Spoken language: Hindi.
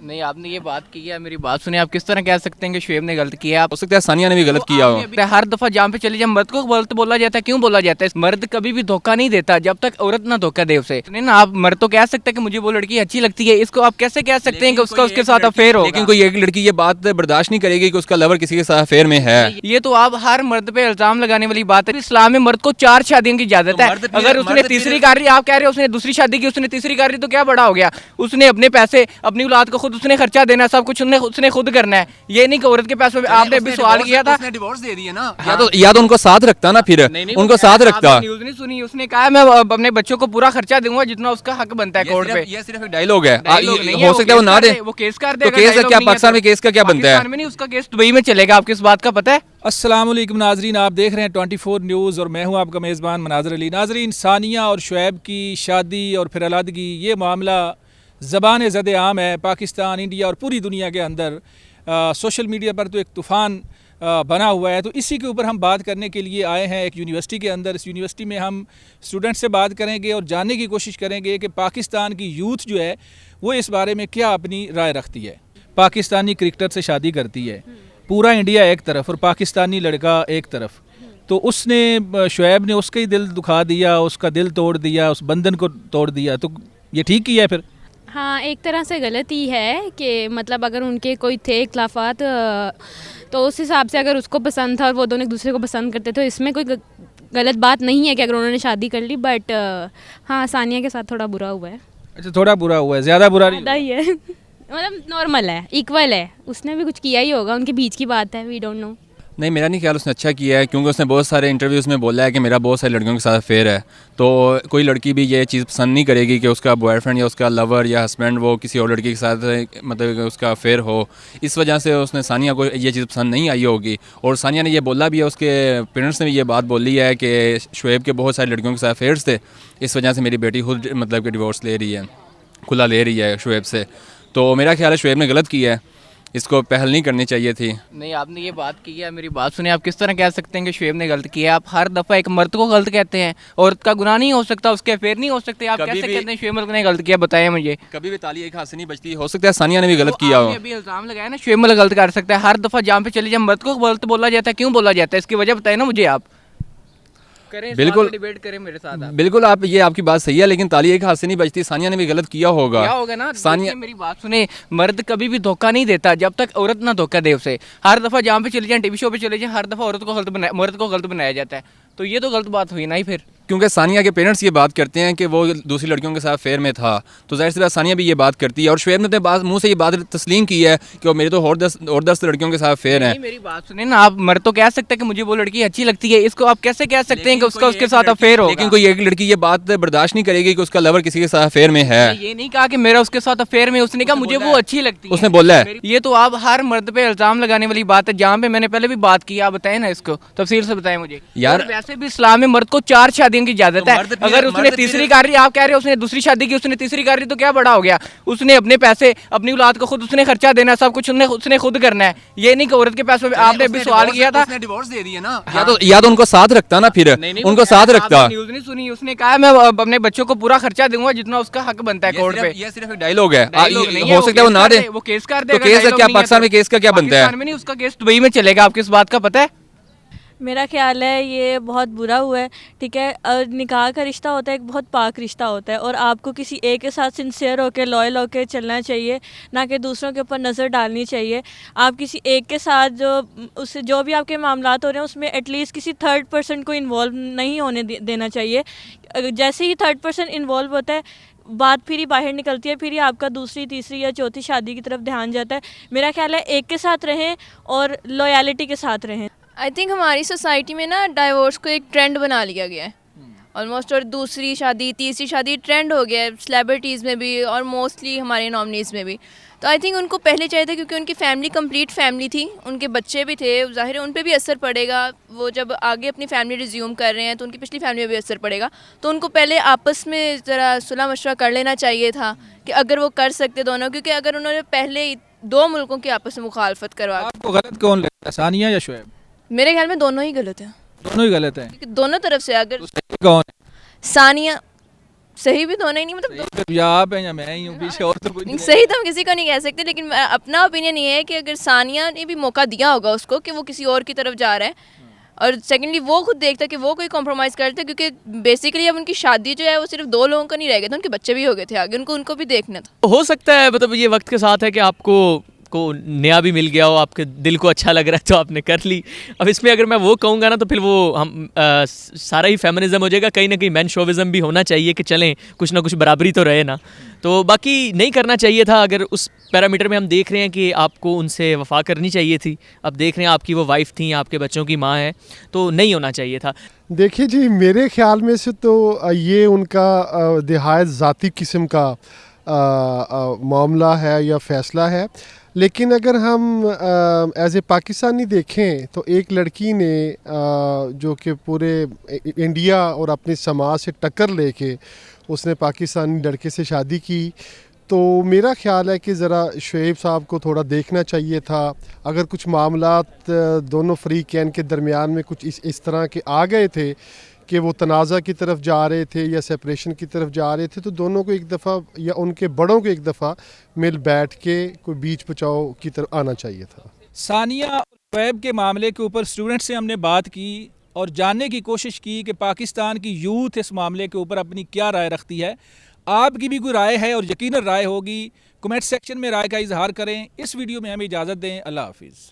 नहीं, आपने ये बात की है, मेरी बात सुनिए। आप किस तरह कह सकते हैं कि शुएब ने गलत किया? हो सकता है सानिया ने भी गलत किया हो। हर दफा जहाँ पे चले जाए मर्द को गलत बोला जाता है। क्यों बोला जाता है? मर्द कभी भी धोखा नहीं देता जब तक औरत ना धोखा दे उसे। नहीं ना, आप मर्द तो कह सकते हैं कि मुझे वो लड़की अच्छी लगती है, इसको आप कैसे कह सकते हैं कि उसका उसके साथ अफेयर हो? लेकिन कोई एक लड़की ये बात बर्दाश्त नहीं करेगी कि उसका लवर किसी के साथ अफेयर में है। ये तो आप हर मर्द पे इल्जाम लगाने वाली बात है। इस्लाम में मर्द को 4 शादियों की इजाजत है। अगर उसने तीसरी कर रही, आप कह रहे हो उसने दूसरी शादी की, उसने तीसरी कर रही, तो क्या बड़ा हो गया? उसने अपने पैसे, अपनी औलाद को खुद उसने खर्चा देना, सब कुछ उसने खुद करना है। ये नहीं कि औरत के पैसों पे। आपने अभी सवाल किया था, डिवोर्स दे दिया ना। या तो उनको साथ रखता ना, फिर उनको साथ रखता। न्यूज नहीं सुनी, उसने कहा मैं अपने बच्चों को पूरा खर्चा दूंगा जितना उसका हक बनता है कोर्ट पे। ये सिर्फ एक डायलॉग है, हो सकता है वो ना दे। वो केस कर दे। तो केस का क्या पाकिस्तान में केस का क्या बनता है? में नहीं, उसका केस दुबई में चलेगा। आपको इस बात का पता है? अस्सलाम वालेकुम नाजरीन, आप देख रहे हैं 24 न्यूज़ और मैं हूं आपका मेज़बान मनाज़र अली। नाजरीन, सानिया और शुएब की शादी और फिर अलहदगी, ये मामला ज़बान ज़द आम है पाकिस्तान, इंडिया और पूरी दुनिया के अंदर। सोशल मीडिया पर तो एक तूफ़ान बना हुआ है। तो इसी के ऊपर हम बात करने के लिए आए हैं एक यूनिवर्सिटी के अंदर। इस यूनिवर्सिटी में हम स्टूडेंट से बात करेंगे और जानने की कोशिश करेंगे कि पाकिस्तान की यूथ जो है वो इस बारे में क्या अपनी राय रखती है। पाकिस्तानी क्रिकेटर से शादी करती है, पूरा इंडिया एक तरफ और पाकिस्तानी लड़का एक तरफ, तो उसने शुएब ने उसका ही दिल दुखा दिया, उसका दिल तोड़ दिया, उस बंधन को तोड़ दिया। तो ये ठीक किया है फिर? हाँ, एक तरह से गलत ही है कि मतलब अगर उनके कोई थे इख्लाफात तो उस हिसाब से अगर उसको पसंद था और वो दोनों एक दूसरे को पसंद करते, तो इसमें कोई गलत बात नहीं है कि अगर उन्होंने शादी कर ली। बट हाँ, सानिया के साथ थोड़ा बुरा हुआ है। अच्छा, थोड़ा बुरा हुआ है, ज़्यादा बुरा नहीं? ज़्यादा ही है मतलब नॉर्मल है, इक्वल है। उसने भी कुछ किया ही होगा, उनके बीच की बात है, वी डोंट नो। नहीं, मेरा नहीं ख्याल उसने अच्छा किया है, क्योंकि उसने बहुत सारे इंटरव्यूज़ में बोला है कि मेरा बहुत सारी लड़कियों के साथ अफेयर है। तो कोई लड़की भी ये चीज़ पसंद नहीं करेगी कि उसका बॉयफ्रेंड या उसका लवर या हस्बैंड वो किसी और लड़की के साथ मतलब उसका अफेयर हो। इस वजह से उसने सानिया को ये चीज़ पसंद नहीं आई होगी। और सानिया ने ये बोला भी है, उसके पेरेंट्स ने भी ये बात बोली है कि शुएब के बहुत सारी लड़कियों के साथ अफेयर्स थे, इस वजह से मेरी बेटी खुद मतलब कि डिवोर्स ले रही है, खुला ले रही है शुएब से। तो मेरा ख्याल है शुएब ने गलत किया है, इसको पहल नहीं करनी चाहिए थी। नहीं, आपने ये बात की है, मेरी बात सुनिए। आप किस तरह कह सकते हैं कि शुएब ने गलत किया? आप हर दफ़ा एक मर्द को गलत कहते हैं, औरत का गुनाह नहीं हो सकता, उसके अफेयर नहीं हो सकते। आप कैसे कहते हैं शुएब ने गलत किया? बताएं मुझे। कभी भी ताली एक हाथ से नहीं बचती। हो सकता है सानिया ने भी गलत किया हो। अभी इल्जाम लगाया ना, शुएब गलत कर सकता है। हर दफ़ा जहाँ पे चले जाए मर्द को गलत बोला जाता है। क्यों बोला जाता है? इसकी वजह बताएं ना मुझे। आप करें, बिल्कुल डिबेट करें मेरे साथ। बिल्कुल, आप ये आपकी बात सही है, लेकिन ताली एक हाथ से नहीं बजती। सानिया ने भी गलत किया होगा। क्या होगा ना, सानिया, मेरी बात सुने। मर्द कभी भी धोखा नहीं देता जब तक औरत ना धोखा दे उसे। हर दफा जहाँ पे चले जाए, टीवी शो पे चले जाए, हर दफा औरत को गलत बनाया, मर्द को गलत बनाया जाता है। तो ये तो गलत बात हुई ना ही फिर। क्योंकि सानिया के पेरेंट्स ये बात करते हैं कि वो दूसरी लड़कियों के साथ फेयर में था, तो जाहिर सी बात सानिया भी ये बात करती है। और शुएब ने तो मुंह से ये बात तस्लीम की है कि वो मेरे तो और 10 लड़कियों के साथ फेयर है। मेरी बात सुने ना, आप मर्द तो कह सकते हैं कि मुझे वो लड़की अच्छी लगती है, इसको आप कैसे कह सकते हैं कि उसका उसके साथ अफेयर हो? लेकिन कोई एक लड़की ये बात बर्दाश्त नहीं करेगी कि उसका लवर किसी के साथ अफेयर में है। ये नहीं कहा कि मेरा उसके साथ अफेयर में, उसने कहा मुझे वो अच्छी लगती है। उसने बोला है। ये तो आप हर मर्द पे इल्जाम लगाने वाली बात है, जहाँ पे मैंने पहले भी बात की। आप बताएं ना, इसको तफसील से बताएं मुझे यार। वैसे भी इस्लाम में मर्द को 4 शादियों की इजाजत है। अगर उसने तीसरी कर रही, आप कह रहे हो उसने दूसरी शादी की, उसने तीसरी कर रही, तो क्या बड़ा हो गया? उसने अपने पैसे, अपनी औलाद को खुद उसने खर्चा देना, सब कुछ उसने खुद करना है। ये नहीं कि औरत के पैसों पे। आपने अभी सवाल किया था, डिवोर्स दे दिया ना। या तो उनको साथ रखता ना, फिर उनको साथ रखता। न्यूज नहीं सुनी, उसने कहा मैं अपने बच्चों को पूरा खर्चा दूंगा जितना उसका हक बनता है कोर्ट पे। ये सिर्फ एक डायलॉग है, हो सकता है वो ना दे। वो केस कर दे। तो केस का क्या पाकिस्तान में केस का क्या बनता है? नहीं, उसका केस दुबई में चलेगा। आपको इस बात का पता है? मेरा ख्याल है ये बहुत बुरा हुआ है। ठीक है, निकाह का रिश्ता होता है, एक बहुत पाक रिश्ता होता है, और आपको किसी एक के साथ सिंसियर होकर लॉयल होकर चलना चाहिए, ना कि दूसरों के ऊपर नज़र डालनी चाहिए। आप किसी एक के साथ उससे जो भी आपके मामलात हो रहे हैं उसमें एटलीस्ट किसी थर्ड पर्सन को इन्वॉल्व नहीं होने देना चाहिए। जैसे ही थर्ड पर्सन इन्वॉल्व होता है, बात फिर ही बाहर निकलती है, फिर ही आपका दूसरी, तीसरी या चौथी शादी की तरफ ध्यान जाता है। मेरा ख्याल है एक के साथ रहें और लॉयलिटी के साथ रहें। आई थिंक हमारी सोसाइटी में ना डाइवोर्स को एक ट्रेंड बना लिया गया है ऑलमोस्ट, और दूसरी शादी, तीसरी शादी ट्रेंड हो गया है सेलिब्रिटीज़ में भी और मोस्टली हमारे नॉमिनीज़ में भी। तो आई थिंक उनको पहले चाहिए था, क्योंकि उनकी फैमिली कंप्लीट फैमिली थी, उनके बच्चे भी थे, ज़ाहिर है उन पे भी असर पड़ेगा। वो जब आगे अपनी फैमिली रिज्यूम कर रहे हैं तो उनकी पिछली फैमिली में भी असर पड़ेगा। तो उनको पहले आपस में ज़रा सुलह मशवरा कर लेना चाहिए था कि अगर वो कर सकते दोनों, क्योंकि अगर उन्होंने पहले 2 मुल्कों की आपस में मुखालफत करवा। आपको गलत कौन लगता है, सानिया या शुएब? मेरे ख्याल में दोनों ही गलत हैं। दोनों ही गलत हैं। दोनों तरफ से। अगर तो सही कौन है? सही भी तो होना ही नहीं, मतलब या आप हैं या मैं ही हूँ, पीछे और तो कोई नहीं है। सही तो हम किसी को नहीं कह सकते, लेकिन अपना ओपिनियन ये है कि अगर सानिया ने भी मौका दिया होगा उसको कि वो किसी और की तरफ जा रहा है, और सेकेंडली वो खुद देखता कि वो कोई कॉम्प्रोमाइज़ करते, क्योंकि बेसिकली अब उनकी शादी जो है वो सिर्फ 2 लोगों का नहीं रह गया था, उनके बच्चे भी हो गए थे आगे, उनको भी देखना था। हो सकता है मतलब ये वक्त के साथ है कि आपको नया भी मिल गया हो, आपके दिल को अच्छा लग रहा है तो आपने कर ली। अब इसमें अगर मैं वो कहूँगा ना तो फिर वो हम सारा ही फेमिनिज्म हो जाएगा, कहीं ना कहीं मैन शोविज़म भी होना चाहिए कि चलें कुछ ना कुछ बराबरी तो रहे ना। तो बाकी नहीं करना चाहिए था, अगर उस पैरामीटर में हम देख रहे हैं कि आपको उनसे वफा करनी चाहिए थी, अब देख रहे हैं आपकी वो वाइफ थी, आपके बच्चों की माँ है, तो नहीं होना चाहिए था। देखिए जी, मेरे ख्याल में से तो ये उनका नहायत ज़ाती किस्म का मामला है या फ़ैसला है। लेकिन अगर हम एज ए पाकिस्तानी देखें तो एक लड़की ने जो कि पूरे इंडिया और अपने समाज से टक्कर लेके उसने पाकिस्तानी लड़के से शादी की, तो मेरा ख्याल है कि ज़रा शुएब साहब को थोड़ा देखना चाहिए था। अगर कुछ मामलात दोनों फ़रीक़ैन के दरमियान में कुछ इस तरह के आ गए थे कि वो तनाज़ा की तरफ जा रहे थे या सेपरेशन की तरफ जा रहे थे, तो दोनों को एक दफ़ा या उनके बड़ों को एक दफ़ा मिल बैठ के कोई बीच बचाव की तरफ आना चाहिए था। सानिया और शुएब के मामले के ऊपर स्टूडेंट से हमने बात की और जानने की कोशिश की कि पाकिस्तान की यूथ इस मामले के ऊपर अपनी क्या राय रखती है। आपकी भी कोई राय है और यकीनन राय होगी, कमेंट सेक्शन में राय का इजहार करें। इस वीडियो में हमें इजाज़त दें। अल्लाह हाफिज़।